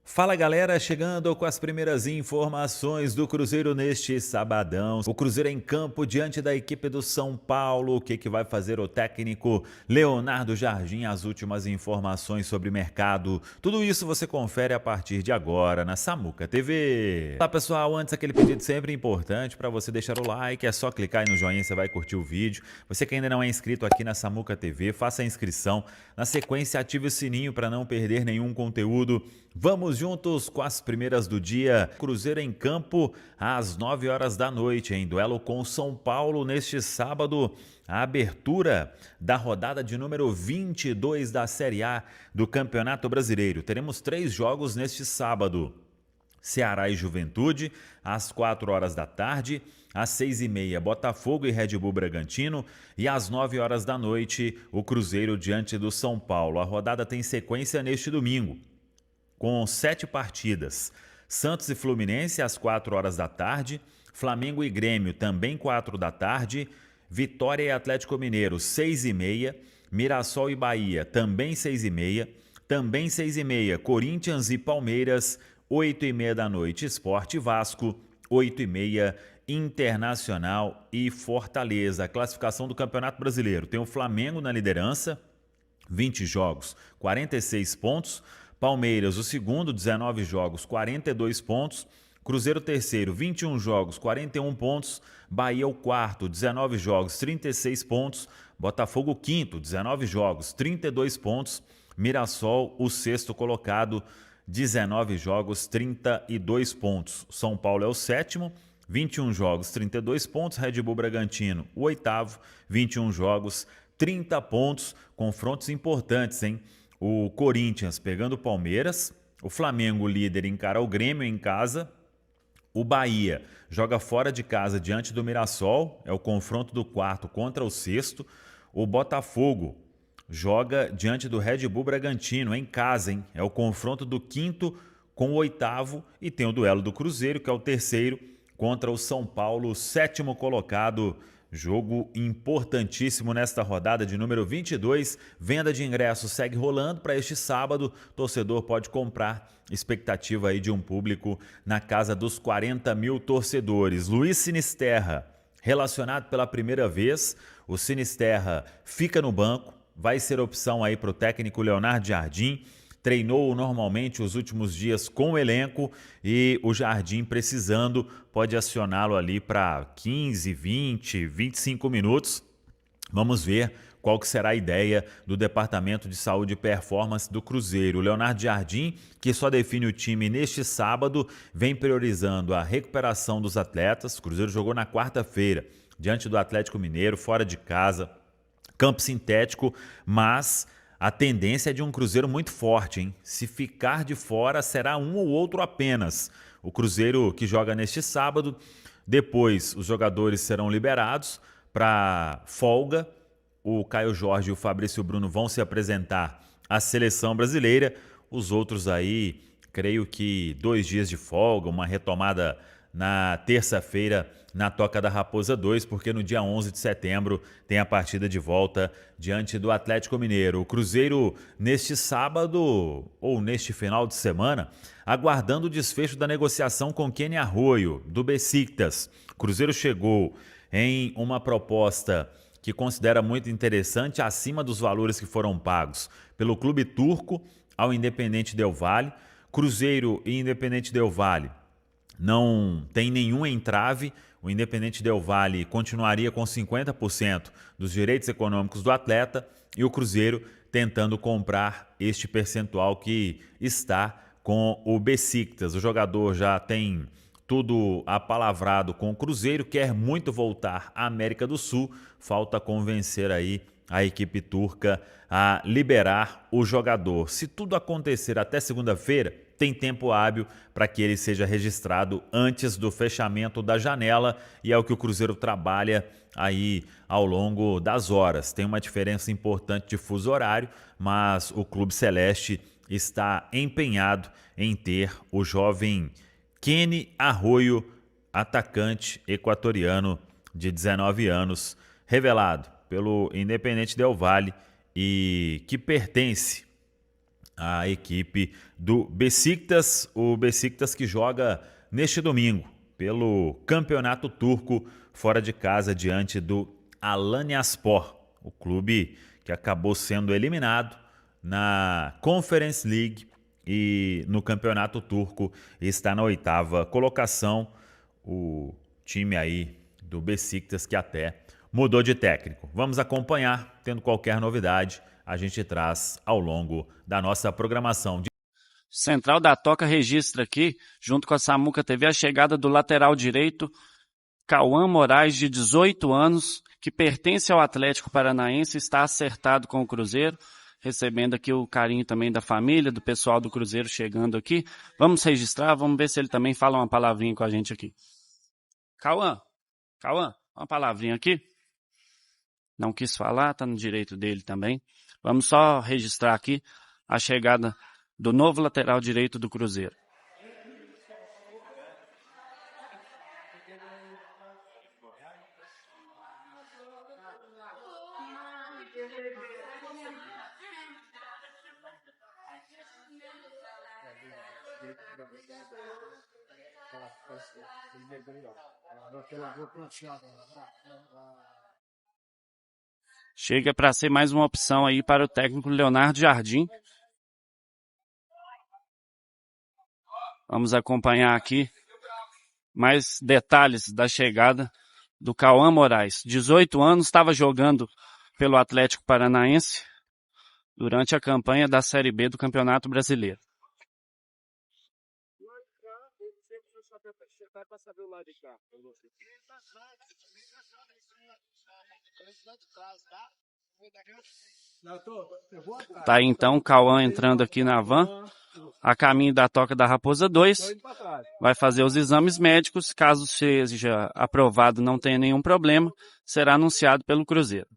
Fala galera, chegando com as primeiras informações do Cruzeiro neste sabadão. O Cruzeiro em campo diante da equipe do São Paulo. O que vai fazer o técnico Leonardo Jardim? As últimas informações sobre mercado. Tudo isso você confere a partir de agora na Samuca TV. Olá pessoal, antes aquele pedido sempre importante para você deixar o like. É só clicar aí no joinha, você vai curtir o vídeo. Você que ainda não é inscrito aqui na Samuca TV, faça a inscrição. Na sequência, ative o sininho para não perder nenhum conteúdo. Vamos juntos com as primeiras do dia. Cruzeiro em campo às 9 horas da noite, em duelo com o São Paulo neste sábado. A abertura da rodada de número 22 da Série A do Campeonato Brasileiro. Teremos 3 jogos neste sábado. Ceará e Juventude, às 4 horas da tarde, às 6h30, Botafogo e Red Bull Bragantino e às 9 horas da noite, o Cruzeiro diante do São Paulo. A rodada tem sequência neste domingo, com 7 partidas. Santos e Fluminense às 4 horas da tarde, Flamengo e Grêmio também 4 da tarde, Vitória e Atlético Mineiro 6h30, Mirassol e Bahia também 6h30, também 6h30, Corinthians e Palmeiras, 8h30 da noite, Sport e Vasco, 8h30, Internacional e Fortaleza. A classificação do Campeonato Brasileiro tem o Flamengo na liderança, 20 jogos, 46 pontos. Palmeiras, o segundo, 19 jogos, 42 pontos. Cruzeiro, terceiro, 21 jogos, 41 pontos. Bahia, o quarto, 19 jogos, 36 pontos. Botafogo, quinto, 19 jogos, 32 pontos. Mirassol, o sexto colocado, 19 jogos, 32 pontos. São Paulo é o sétimo, 21 jogos, 32 pontos. Red Bull Bragantino, o oitavo, 21 jogos, 30 pontos. Confrontos importantes, hein? O Corinthians pegando o Palmeiras, o Flamengo líder encara o Grêmio em casa, o Bahia joga fora de casa diante do Mirassol, é o confronto do quarto contra o sexto, o Botafogo joga diante do Red Bull Bragantino em casa, hein? É o confronto do quinto com o oitavo e tem o duelo do Cruzeiro, que é o terceiro, contra o São Paulo, sétimo colocado. Jogo importantíssimo nesta rodada de número 22. Venda de ingressos segue rolando para este sábado. Torcedor pode comprar. Expectativa aí de um público na casa dos 40 mil torcedores. Luiz Sinisterra, relacionado pela primeira vez. O Sinisterra fica no banco. Vai ser opção aí para o técnico Leonardo Jardim. Treinou normalmente os últimos dias com o elenco e o Jardim, precisando, pode acioná-lo ali para 15, 20, 25 minutos. Vamos ver qual que será a ideia do Departamento de Saúde e Performance do Cruzeiro. O Leonardo Jardim, que só define o time neste sábado, vem priorizando a recuperação dos atletas. O Cruzeiro jogou na quarta-feira, diante do Atlético Mineiro, fora de casa, campo sintético, mas a tendência é de um Cruzeiro muito forte, hein? Se ficar de fora, será um ou outro apenas. O Cruzeiro que joga neste sábado, depois os jogadores serão liberados para folga. O Caio Jorge e o Fabrício Bruno vão se apresentar à seleção brasileira. Os outros aí, creio que 2 dias de folga, uma retomada na terça-feira na Toca da Raposa 2, porque no dia 11 de setembro tem a partida de volta diante do Atlético Mineiro. O Cruzeiro neste sábado ou neste final de semana, aguardando o desfecho da negociação com Kenny Arroyo, do Besiktas. O Cruzeiro chegou em uma proposta que considera muito interessante, acima dos valores que foram pagos pelo clube turco ao Independente Del Valle. Cruzeiro e Independente Del Valle não tem nenhum entrave. O Independente Del Valle continuaria com 50% dos direitos econômicos do atleta e o Cruzeiro tentando comprar este percentual que está com o Besiktas. O jogador já tem tudo apalavrado com o Cruzeiro, quer muito voltar à América do Sul. Falta convencer aí a equipe turca a liberar o jogador. Se tudo acontecer até segunda-feira, tem tempo hábil para que ele seja registrado antes do fechamento da janela, e é o que o Cruzeiro trabalha aí ao longo das horas. Tem uma diferença importante de fuso horário, mas o Clube Celeste está empenhado em ter o jovem Kenny Arroyo, atacante equatoriano de 19 anos, revelado pelo Independente Del Valle e que pertence a equipe do Beşiktaş, o Beşiktaş que joga neste domingo pelo Campeonato Turco fora de casa diante do Alanyaspor, o clube que acabou sendo eliminado na Conference League e no Campeonato Turco está na 8ª colocação. O time aí do Beşiktaş que até mudou de técnico. Vamos acompanhar, tendo qualquer novidade, a gente traz ao longo da nossa programação. Central da Toca registra aqui, junto com a Samuca TV, a chegada do lateral direito, Cauã Moraes, de 18 anos, que pertence ao Atlético Paranaense, está acertado com o Cruzeiro, recebendo aqui o carinho também da família, do pessoal do Cruzeiro chegando aqui. Vamos registrar, vamos ver se ele também fala uma palavrinha com a gente aqui. Cauã, uma palavrinha aqui. Não quis falar, tá no direito dele também. Vamos só registrar aqui a chegada do novo lateral direito do Cruzeiro. Chega para ser mais uma opção aí para o técnico Leonardo Jardim. Vamos acompanhar aqui mais detalhes da chegada do Cauã Moraes. 18 anos, estava jogando pelo Atlético Paranaense durante a campanha da Série B do Campeonato Brasileiro. Tá aí então o Cauã entrando aqui na van, a caminho da Toca da Raposa 2, vai fazer os exames médicos, caso seja aprovado, não tenha nenhum problema, será anunciado pelo Cruzeiro.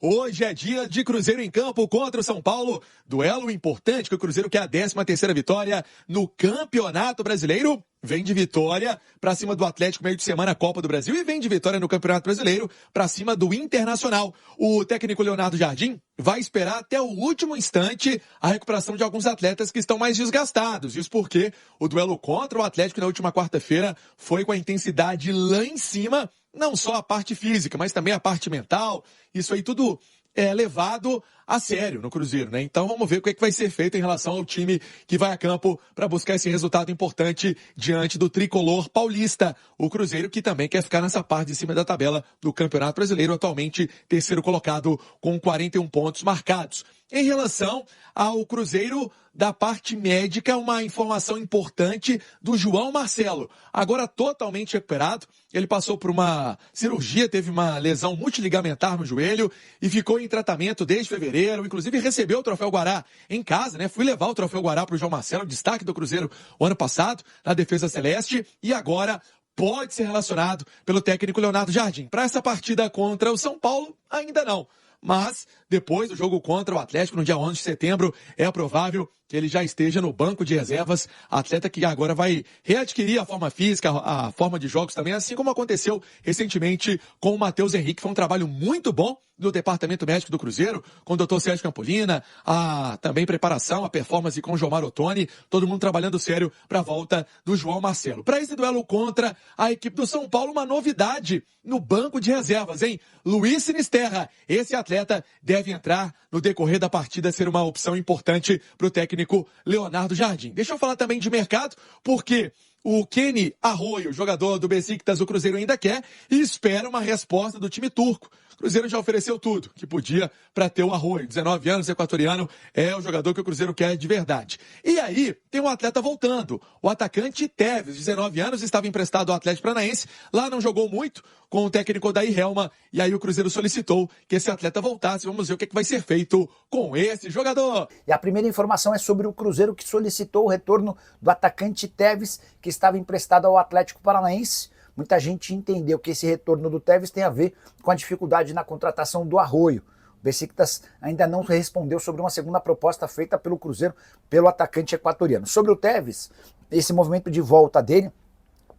Hoje é dia de Cruzeiro em campo contra o São Paulo. Duelo importante que o Cruzeiro quer a 13ª vitória no Campeonato Brasileiro. Vem de vitória para cima do Atlético meio de semana Copa do Brasil e vem de vitória no Campeonato Brasileiro para cima do Internacional. O técnico Leonardo Jardim vai esperar até o último instante a recuperação de alguns atletas que estão mais desgastados. Isso porque o duelo contra o Atlético na última quarta-feira foi com a intensidade lá em cima, não só a parte física, mas também a parte mental. Isso aí tudo é levado a sério no Cruzeiro, né? Então vamos ver o que é que vai ser feito em relação ao time que vai a campo para buscar esse resultado importante diante do tricolor paulista. O Cruzeiro que também quer ficar nessa parte de cima da tabela do Campeonato Brasileiro, atualmente terceiro colocado com 41 pontos marcados. Em relação ao Cruzeiro, da parte médica, uma informação importante do João Marcelo. Agora totalmente recuperado, ele passou por uma cirurgia, teve uma lesão multiligamentar no joelho e ficou em tratamento desde fevereiro, inclusive recebeu o Troféu Guará em casa, né? Fui levar o Troféu Guará para o João Marcelo, destaque do Cruzeiro o ano passado, na defesa celeste, e agora pode ser relacionado pelo técnico Leonardo Jardim. Para essa partida contra o São Paulo, ainda não. Mas, depois do jogo contra o Atlético, no dia 11 de setembro, é provável que ele já esteja no banco de reservas, atleta que agora vai readquirir a forma física, a forma de jogos também, assim como aconteceu recentemente com o Matheus Henrique. Foi um trabalho muito bom do Departamento Médico do Cruzeiro, com o Dr. Sérgio Campolina, a também preparação, a performance com o Jomar Ottoni, todo mundo trabalhando sério para a volta do João Marcelo. Para esse duelo contra a equipe do São Paulo, uma novidade no banco de reservas, hein? Luiz Sinisterra, esse atleta deve entrar no decorrer da partida, ser uma opção importante para o técnico Leonardo Jardim. Deixa eu falar também de mercado, porque o Kenny Arroyo, jogador do Beşiktaş, o Cruzeiro ainda quer e espera uma resposta do time turco. O Cruzeiro já ofereceu tudo que podia para ter o Arroyo. 19 anos, equatoriano, é o jogador que o Cruzeiro quer de verdade. E aí, tem um atleta voltando. O atacante Tevez, 19 anos, estava emprestado ao Atlético Paranaense. Lá não jogou muito com o técnico Odair Helma. E aí o Cruzeiro solicitou que esse atleta voltasse. Vamos ver o que vai ser feito com esse jogador. E a primeira informação é sobre o Cruzeiro que solicitou o retorno do atacante Tevez, que estava emprestado ao Atlético Paranaense. Muita gente entendeu que esse retorno do Tevez tem a ver com a dificuldade na contratação do Arroyo. O Beşiktaş ainda não respondeu sobre uma segunda proposta feita pelo Cruzeiro pelo atacante equatoriano. Sobre o Tevez, esse movimento de volta dele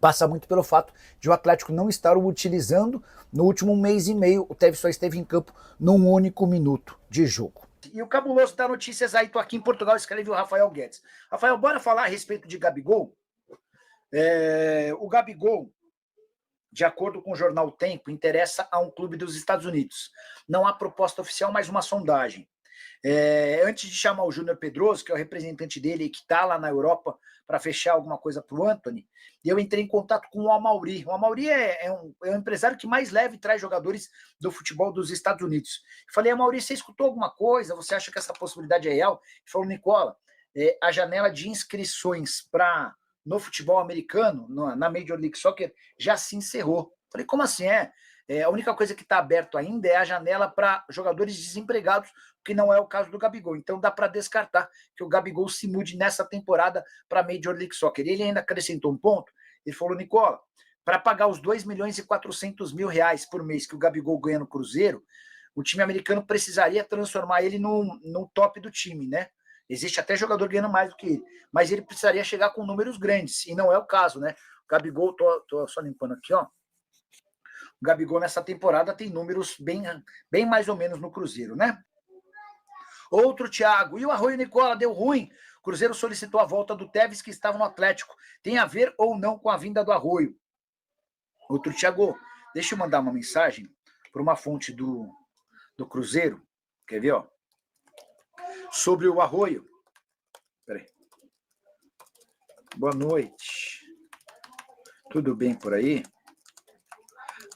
passa muito pelo fato de o Atlético não estar o utilizando. No último mês e meio, o Tevez só esteve em campo num único minuto de jogo. E o cabuloso da notícias aí, tô aqui em Portugal, escreve o Rafael Guedes. Rafael, bora falar a respeito de Gabigol? O Gabigol, de acordo com o jornal Tempo, interessa a um clube dos Estados Unidos. Não há proposta oficial, mas uma sondagem. Antes de chamar o Júnior Pedroso, que é o representante dele, que está lá na Europa para fechar alguma coisa para o Antony, eu entrei em contato com o Amauri. O Amauri é um empresário que mais leva e traz jogadores do futebol dos Estados Unidos. Eu falei, Amauri, você escutou alguma coisa? Você acha que essa possibilidade é real? Ele falou, Nicola, a janela de inscrições no futebol americano, na Major League Soccer, já se encerrou. Eu falei, como assim? A única coisa que está aberto ainda é a janela para jogadores desempregados, que não é o caso do Gabigol. Então dá para descartar que o Gabigol se mude nessa temporada para a Major League Soccer. Ele ainda acrescentou um ponto, ele falou, Nicola, para pagar os 2.400.000 por mês que o Gabigol ganha no Cruzeiro, o time americano precisaria transformar ele no top do time, né? Existe até jogador ganhando mais do que ele, mas ele precisaria chegar com números grandes, e não é o caso, né? O Gabigol, tô só limpando aqui, ó. O Gabigol nessa temporada tem números bem mais ou menos no Cruzeiro, né? Outro, Thiago. E o Arroio, Nicola, deu ruim. O Cruzeiro solicitou a volta do Tevez, que estava no Atlético. Tem a ver ou não com a vinda do Arroio? Outro, Thiago. Deixa eu mandar uma mensagem para uma fonte do Cruzeiro. Quer ver, ó? Sobre o Arroio. Peraí. Boa noite. Tudo bem por aí?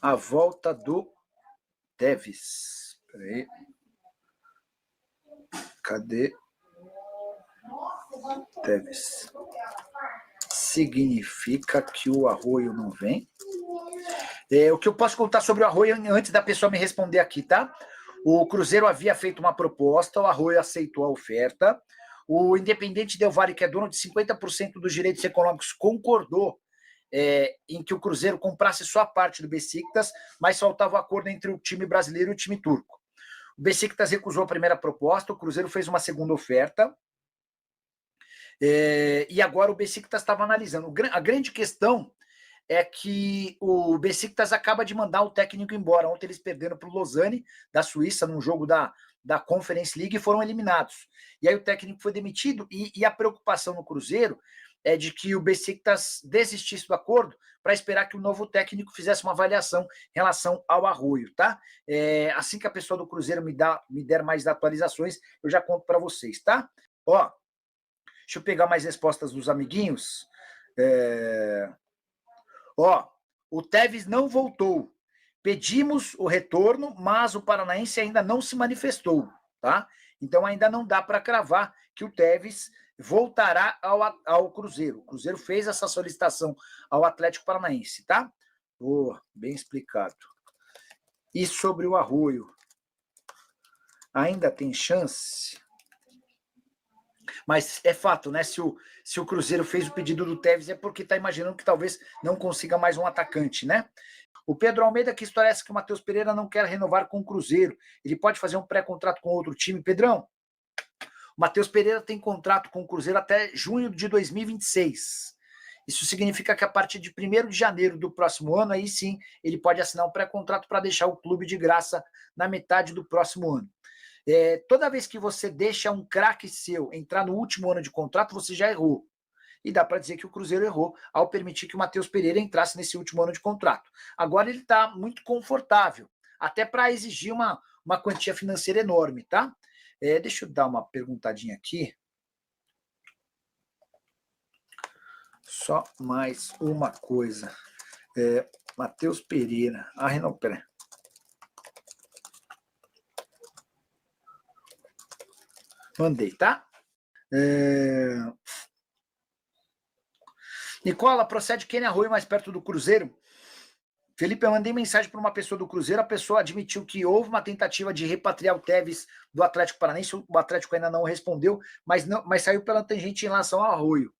A volta do Tevez. Peraí. Cadê? Tevez. Significa que o Arroio não vem? O que eu posso contar sobre o Arroio antes da pessoa me responder aqui, tá? O Cruzeiro havia feito uma proposta, o Arroio aceitou a oferta. O Independente Del Valle, que é dono de 50% dos direitos econômicos, concordou em que o Cruzeiro comprasse só a parte do Besiktas, mas faltava o acordo entre o time brasileiro e o time turco. O Besiktas recusou a primeira proposta, o Cruzeiro fez uma segunda oferta, e agora o Besiktas estava analisando. A grande questão é que o Besiktas acaba de mandar o técnico embora. Ontem eles perderam para o Lausanne, da Suíça, num jogo da Conference League, e foram eliminados. E aí o técnico foi demitido, e a preocupação no Cruzeiro é de que o Besiktas desistisse do acordo para esperar que o novo técnico fizesse uma avaliação em relação ao Arroio, tá? Assim que a pessoa do Cruzeiro me der mais atualizações, eu já conto para vocês, tá? Ó, deixa eu pegar mais respostas dos amiguinhos. Ó, o Tevez não voltou. Pedimos o retorno, mas o paranaense ainda não se manifestou, tá? Então ainda não dá para cravar que o Tevez voltará ao Cruzeiro. O Cruzeiro fez essa solicitação ao Atlético Paranaense, tá? Bem explicado. E sobre o Arroio? Ainda tem chance? Mas é fato, né? Se o Cruzeiro fez o pedido do Tevez é porque está imaginando que talvez não consiga mais um atacante, né? O Pedro Almeida, que história é essa que o Matheus Pereira não quer renovar com o Cruzeiro? Ele pode fazer um pré-contrato com outro time? Pedrão, o Matheus Pereira tem contrato com o Cruzeiro até junho de 2026. Isso significa que a partir de 1º de janeiro do próximo ano, aí sim, ele pode assinar um pré-contrato para deixar o clube de graça na metade do próximo ano. Toda vez que você deixa um craque seu entrar no último ano de contrato, você já errou. E dá para dizer que o Cruzeiro errou ao permitir que o Matheus Pereira entrasse nesse último ano de contrato. Agora ele está muito confortável, até para exigir uma quantia financeira enorme, tá? Deixa eu dar uma perguntadinha aqui. Só mais uma coisa. Matheus Pereira. Não, peraí. Mandei, tá? Nicola, procede Kenny Arroio mais perto do Cruzeiro? Felipe, eu mandei mensagem para uma pessoa do Cruzeiro, a pessoa admitiu que houve uma tentativa de repatriar o Tevez do Atlético Paranaense, o Atlético ainda não respondeu, mas saiu pela tangente em relação ao Arroio.